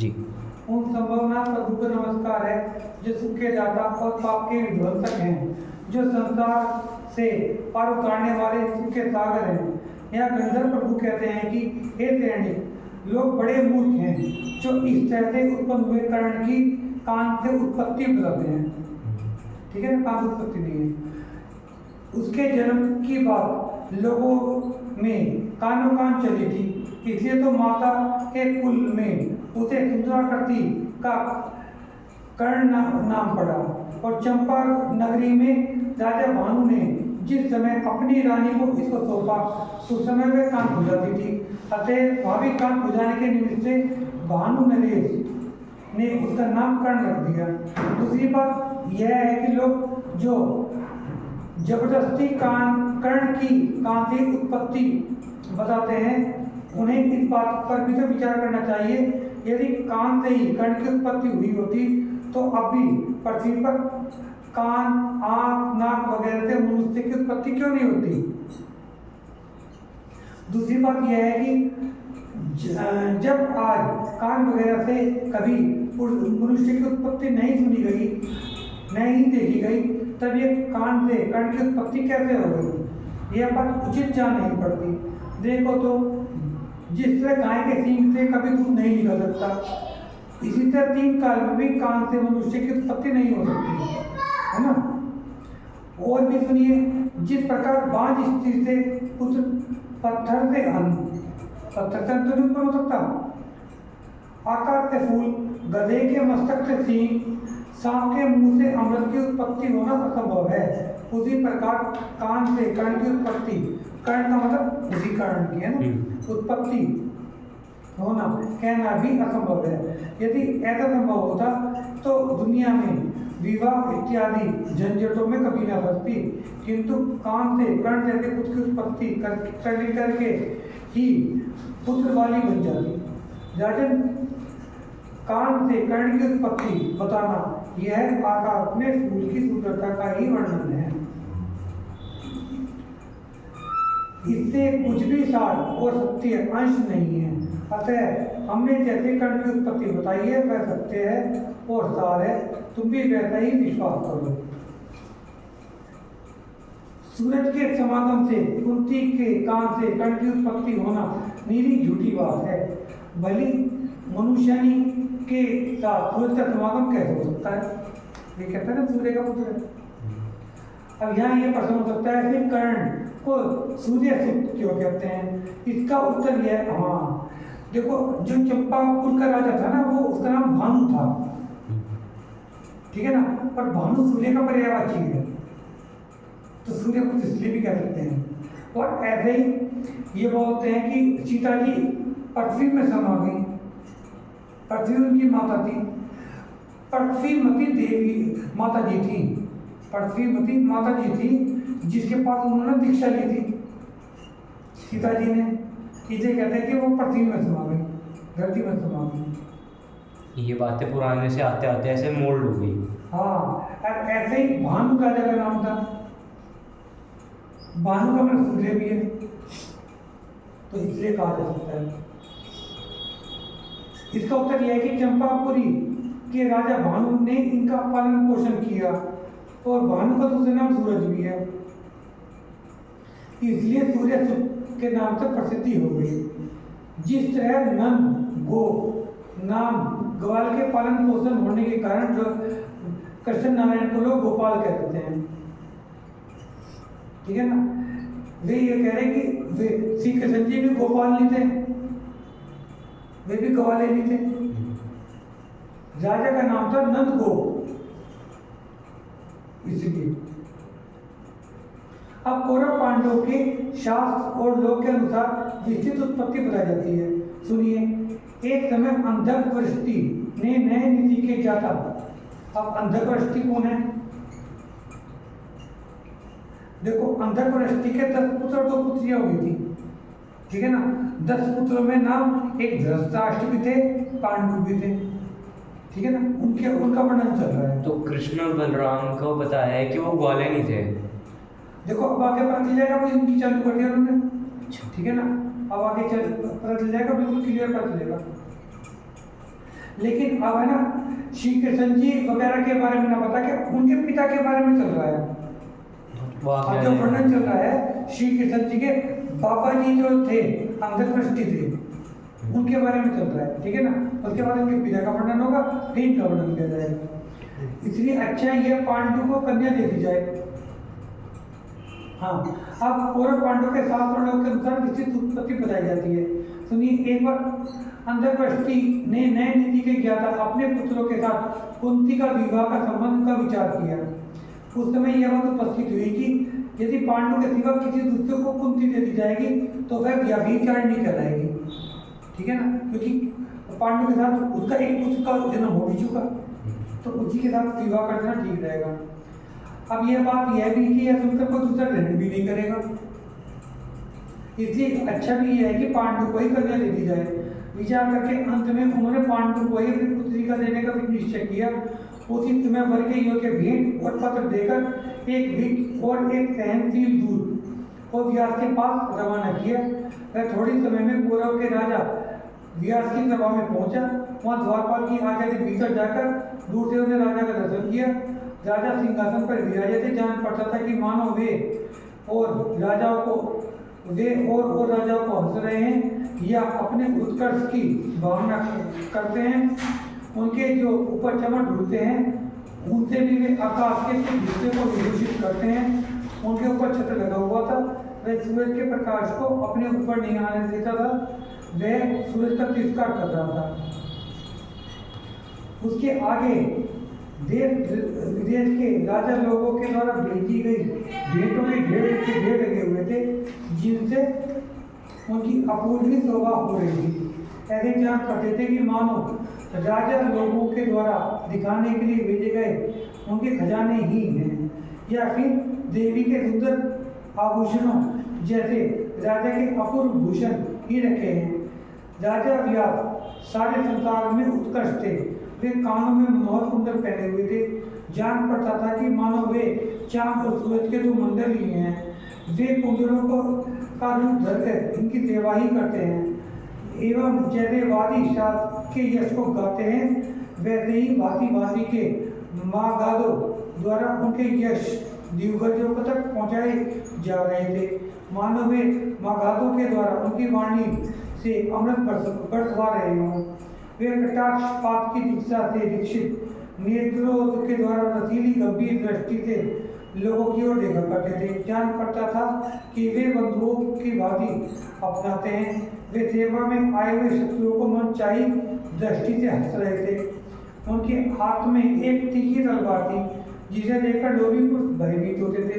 जी। उन संभावना प्रभु को नमस्कार है जो सुख के दाता और पाप के विध्वंसक हैं, जो संसार से पार उतारने वाले सुख के सागर हैं। यहाँ गंधर्व प्रभु कहते हैं कि हे दैनिक, लोग बड़े मूर्ख हैं जो इस तरह से उत्पन्न हुए कर्ण की कान से उत्पत्ति बताते हैं। ठीक है ना, कान से उत्पत्ति नहीं है। उसके जन्म की बात लोगों में कानों कान चली थी, इसलिए तो माता के कुल में उसे सुंदराकृति का कर्ण नाम पड़ा। और चंपा नगरी में राजा भानु ने जिस समय अपनी रानी को इसको सौंपा उस समय वह कान खुजाती थी, अतः भाभी कान खुजाने के निमित्त से भानु नरेश ने उसका नाम कर्ण रख दिया। दूसरी बात यह है कि लोग जो जबरदस्ती कर्ण की कान से उत्पत्ति बताते हैं, उन्हें इस बात पर भी तो विचार करना चाहिए, यदि कान से ही कर्ण की उत्पत्ति हुई होती तो अभी पृथ्वी पर कान, आंख, नाक वगैरह से मनुष्य की उत्पत्ति क्यों नहीं होती। दूसरी बात यह है कि जब आज कान वगैरह से कभी मनुष्य की उत्पत्ति नहीं सुनी गई, नहीं देखी गई, तब ये कान से कर्ण की उत्पत्ति कैसे हो गई, यह बात उचित जान नहीं पड़ती। देखो तो जिस तरह गाय के सींग से कभी दूध नहीं निकल सकता, इसी तरह 3 काल में भी कान से मनुष्य की उत्पत्ति नहीं हो सकती, है ना। और भी सुनिए, जिस प्रकार बांझ स्त्री से पुत्र पत्थर से पत्थर से तो नहीं उत्पन्न हो सकता, आकार से फूल, गधे के मस्तक से सींग, सांप के मुंह से अमृत की उत्पत्ति होना असंभव है, उसी प्रकार कान से कर्ण की उत्पत्ति, कर्ण का मतलब उसी कर्ण की है ना, उत्पत्ति होना कहना भी असंभव है। यदि ऐसा संभव होता तो दुनिया में विवाह इत्यादि झंझटों में कभी न फंसती, किंतु कान से कर्ण जैसे पुत्र की उत्पत्ति करके ही पुत्र वाली बन जाती। राजन, कान से कर्ण की उत्पत्ति बताना यह आकाश में फूल की सुंदरता का ही वर्णन है, इससे कुछ भी सार और सत्य अंश नहीं है। अतः हमने जैसे कर्ण की उत्पत्ति बताई है वह सत्य है और सार है, तुम भी वैसा ही विश्वास करो। सूरज के समागम से कुंती के कान से कर्ण की उत्पत्ति होना नीरी झूठी बात है। भली मनुष्यानी के साथ सूरज का समागम कैसे हो सकता है, ये कहता है ना सूर्य का पुत्र है। अब यहाँ ये प्रश्न हो सकता है कि कर्ण को सूर्य सुत क्यों कहते हैं, इसका उत्तर यह है, हाँ देखो, जो चंपापुर का राजा था ना, वो उसका नाम भानु था, ठीक है ना, पर भानु सूर्य का पर्यायवाची है, तो सूर्य पुत्र इसलिए भी कह सकते हैं। और ऐसे ही ये बोलते हैं कि सीता जी पृथ्वी में समा गई, पृथ्वी उनकी माता थी, पृथ्वीमती देवी माता जी थी, पृथ्वीमती माता जी थी जिसके पास उन्होंने दीक्षा ली थी सीता जी ने, इसे कहते हैं कि वो पृथ्वी में समा गई, धरती में समा गई। ये बातें पुराने से आते आते ऐसे मोल्ड हो गई। हाँ, ऐसे ही भानु राजा का नाम था, भानु का मतलब सूर्य भी है, तो इसलिए कहा जा सकता है। इसका उत्तर यह है कि चंपापुरी के राजा भानु ने इनका पालन पोषण किया, और भानु का दूसरा नाम सूरज भी है, इसलिए सूर्य के नाम से प्रसिद्धि हो गई। जिस तरह नंद गो नाम ग्वाल के पालन पोषण होने के कारण कृष्ण नारायण को लोग गोपाल कहते हैं, ठीक है ना। वे ये कह रहे कि वे श्री कृष्ण जी भी गोपाल नहीं थे, वे भी ग्वाले नहीं थे। राजा का नाम था नंद गो, इसलिए। अब कौरव पांडवों के शास्त्र और लोक के अनुसार विस्तृत उत्पत्ति बताई जाती है, सुनिए। एक समय अंधकवृष्टि ने नए नीति के क्या था। अब अंधकवृष्टि कौन है, देखो, अंधकवृष्टि के 10 पुत्र और 2 पुत्रियां हुई थी, ठीक है ना। 10 पुत्रों में नाम एक धृतराष्ट्र भी थे, पांडु भी थे, ठीक है ना, उनका वर्णन चल रहा है। तो कृष्ण और बलराम को बताया है कि वो ग्वाले नहीं थे। देखो अब आगे पता चल जाएगा, इनकी चालू कर दिया उन्होंने, ठीक है ना। अब आगे पता चल जाएगा, बिल्कुल क्लियर पता चलेगा। लेकिन अब है ना श्री कृष्ण जी वगैरह के बारे में ना बता के उनके पिता के बारे में चल रहा है। अब जो वर्णन चल रहा है श्री कृष्ण जी के बाबा जी जो थे अंधकृष्टि थे उनके बारे में चल रहा है, ठीक है ना। उसके बाद उनके पिता का वर्णन होगा, फिर इनका वर्णन किया जाएगा। इसलिए अच्छा ये पांडु को कन्या दे दी जाए। हाँ, अब कौरव पांडव के शास्त्रों के अनुसार विस्तृत उत्पत्ति बताई जाती है। सुनिए, एक बार अंधकृष्टि ने नए नीति के ज्ञाता अपने पुत्रों के साथ कुंती का विवाह का संबंध का विचार किया। उस समय यह बात उपस्थित हुई कि यदि पांडु के सिवा किसी दूसरे को कुंती दे दी जाएगी तो वह व्यभिचारिणी कहलाएगी, ठीक है ना, क्योंकि पांडु के साथ उसका एक पुत्र का जन्म हो भी चुका, तो उसी के साथ विवाह कर देना ठीक रहेगा। अब यह बात यह भी कि यह सुनकर कोई दूसरा ग्रहण भी नहीं करेगा, इसलिए अच्छा भी यह है कि पांडु को ही कन्या दे दी जाए। विचार करके अंत में उन्होंने पांडु को ही अपनी पुत्री का देने का भी निश्चय किया। उसी समय वर के योग्य भेंट और पत्र देकर एक विट और एक सहनशील दूत को व्यास के पास रवाना किया। वह थोड़ी समय में कौरव के राजा व्यास की सभा में पहुंचा। वहां द्वारपाल की आज्ञा से भीतर जाकर दूर से उन्हें राजा का दर्शन किया। राजा सिंहासन पर विराजे थे। जान पड़ता था कि मानो वे और राजाओं को हंस रहे हैं या अपने उत्कर्ष की भावना करते हैं। उनके जो ऊपर चमक ढूंढते हैं उनसे भी वे आकाश के कुछ हिस्से को विभूषित करते हैं। उनके ऊपर छत्र लगा हुआ था, वह सूरज के प्रकाश को अपने ऊपर नहीं आने देता था, वह सूरज का तिरस्कार कर रहा था। उसके आगे देश विदेश के राजा लोगों के द्वारा भेजी गई भेंटों में ढेर लगे हुए थे, जिनसे उनकी अपूर्वी शोभा हो रही थी। ऐसे जान पड़ते थे कि मानो राजा लोगों के द्वारा दिखाने के लिए भेजे गए उनके खजाने ही हैं, या फिर देवी के सुंदर आभूषणों जैसे राजा के अपूर्व भूषण ही रखे हैं। राजा व्यास सारे संसार में उत्कृष्ट थे। वे कानों में मोहर कुंडल पहने हुए थे। जान पड़ता था कि मानो वे चांद और सूरज के दो मंडल ही हैं। वे कुंडलों को का रूप धरकर इनकी सेवा ही करते हैं। एवं जैसे वादी शास्त्र के यश को गाते हैं, वैसे ही भांति भांति के मागादों द्वारा उनके यश दिग्गजों तक पहुंचाए जा रहे थे। मानो वे मागादों के द्वारा उनकी वाणी से अमृत बरसवा रहे हों। वे कटाक्षपात की दीक्षा से दीक्षित नेत्रों के द्वारा रसीली गंभीर दृष्टि से लोगों की ओर देखा करते थे। जान पड़ता था कि वे बंधुओं की भांति अपनाते हैं। वे सेवा में आए हुए शत्रुओं को मनचाही दृष्टि से हंस रहे थे। उनके हाथ में एक तीखी तलवार थी, जिसे देखकर लोभी पुरुष भयभीत होते थे।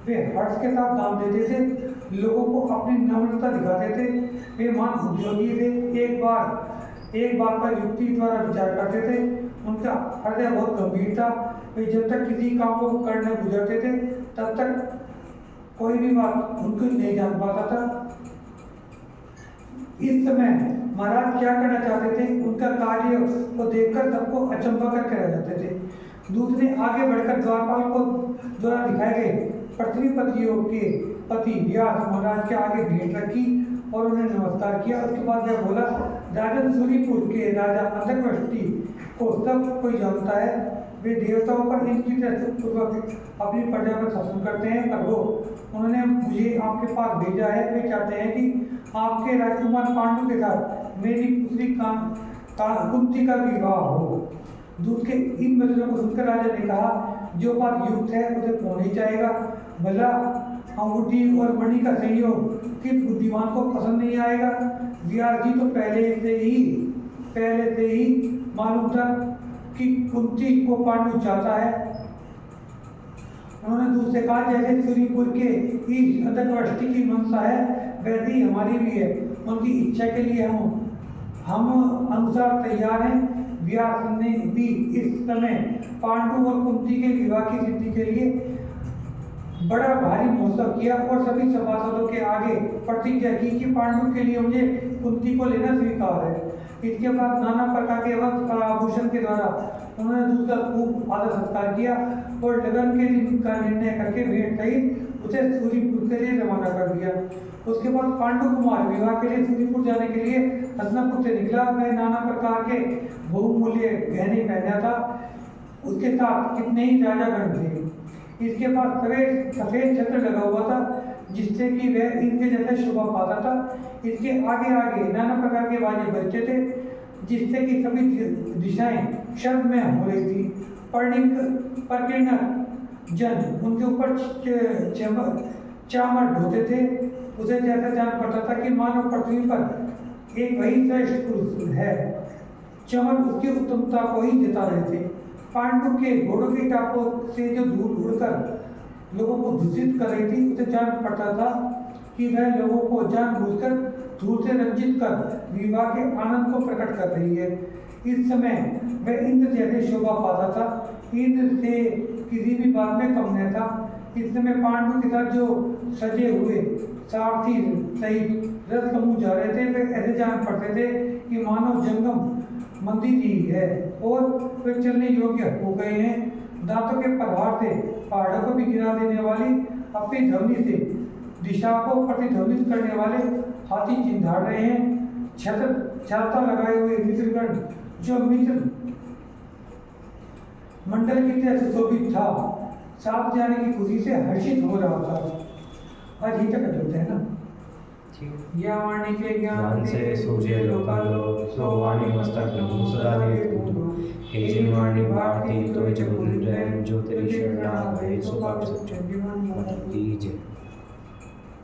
वे हर्ष के साथ दान देते थे, लोगों को अपनी नम्रता दिखाते थे। वे महान उद्योगी थे। एक बात पर युक्ति द्वारा विचार करते थे। उनका हृदय बहुत गंभीर था। वे जब तक किसी काम को करने गुजरते थे तब तक कोई भी बात उनको नहीं जान पाता था। इस समय महाराज क्या करना चाहते थे, उनका कार्य को देखकर सबको अचंभा करके रह जाते थे। दूत ने आगे बढ़कर द्वारपाल को द्वारा दिखाए गए पृथ्वीपतियों के पति व्यास महाराज के आगे भेंट रखी और उन्हें नमस्कार किया। उसके बाद वह बोला, राजन सूरीपुर के राजा अंधकृष्टि को सब कोई जानता है। वे देवताओं पर इनकी पूर्वक अपनी प्रजा पर शासन करते हैं। प्रभु, उन्होंने मुझे आपके पास भेजा है। वे चाहते हैं कि आपके राजकुमार पांडु के साथ मेरी पुत्री कुंती का विवाह हो। दूत के इन वचनों को सुनकर राजा ने कहा, जो बात युक्त है उसे कौन ही चाहेगा। भला अंगूठी और मणि का संयोग किस बुद्धिमान को पसंद नहीं आएगा। व्यास जी तो पहले से ही मालूम था कि कुंती को पांडु चाहता है। उन्होंने दूत से कहा, जैसे सूरीपुर के इस अंधकृष्टि की मनसा है, वैसे ही हमारी भी है। उनकी इच्छा के लिए हम अनुसार तैयार हैं। व्यास ने भी इस समय पांडु और कुंती के विवाह की सिद्धि के लिए बड़ा भारी महोत्सव किया और सभी सभासदों के आगे प्रतिज्ञा की कि पांडु के लिए मुझे कुंती को लेना स्वीकार है। इसके बाद नाना प्रकार के वस्त्र आभूषण के द्वारा उन्होंने दूसरा खूब आदर सत्कार किया और लगन के दिन का निर्णय करके भेंट सहित उसे सूरीपुर के लिए रवाना कर दिया। उसके बाद पांडु कुमार विवाह के लिए सूर्यपुर जाने के लिए हसनापुर से निकला। वह नाना प्रकार के बहुमूल्य गहने पहना था। उसके साथ कितने ही राजागण थे। इसके पास सफेद सफेद छत्र लगा हुआ था जिससे कि वह इनके जैसे शोभा पाता था। इसके आगे आगे नाना प्रकार के बाजे बजते थे जिससे कि सभी दिशाएं शब्द में हो रही थी। परकीर्णक जन उनके ऊपर चामर ढोते थे। उसे जैसा जान पड़ता था कि मानव पृथ्वी पर एक वही श्रेष्ठ पुरुष है। चमन उसकी उत्तमता को ही जता रहे थे। पांडु के घोड़ों की टापों से जो धूल उड़कर लोगों को दूषित कर रही थी उसे जान पड़ता था कि वह लोगों को जानबूझकर धूल से रंजित कर विवाह के आनंद को प्रकट कर रही है। इस समय वह इंद्र जैसे शोभा पाता था। इंद्र से किसी भी बात में कम न था। इस समय पांडु के साथ जो सजे हुए सारथी सहित रथ समूह जा रहे थे वे ऐसे जान पड़ते थे कि मानव जंगम मंदिर ही है और वे चलने योग्य हो गए हैं। दांतों के प्रहार से पहाड़ों को भी गिरा देने वाली अपनी ध्वनि से दिशा को प्रतिध्वनित करने वाले हाथी चिंधाड़ रहे हैं। छाता लगाए हुए मित्रगण जो मित्र मंडल की तरह सुशोभित था साथ जाने की खुशी से हर्षित हो रहा था। आज ही तक होते हैं ना। या वाणी के ज्ञान से सूर्य लोकालो सो वाणी मस्तक लघु सदा हे जिन वाणी भारती तो जगुंद्रम ज्योतिष शरणा भय सुपाप सच्चन की जय।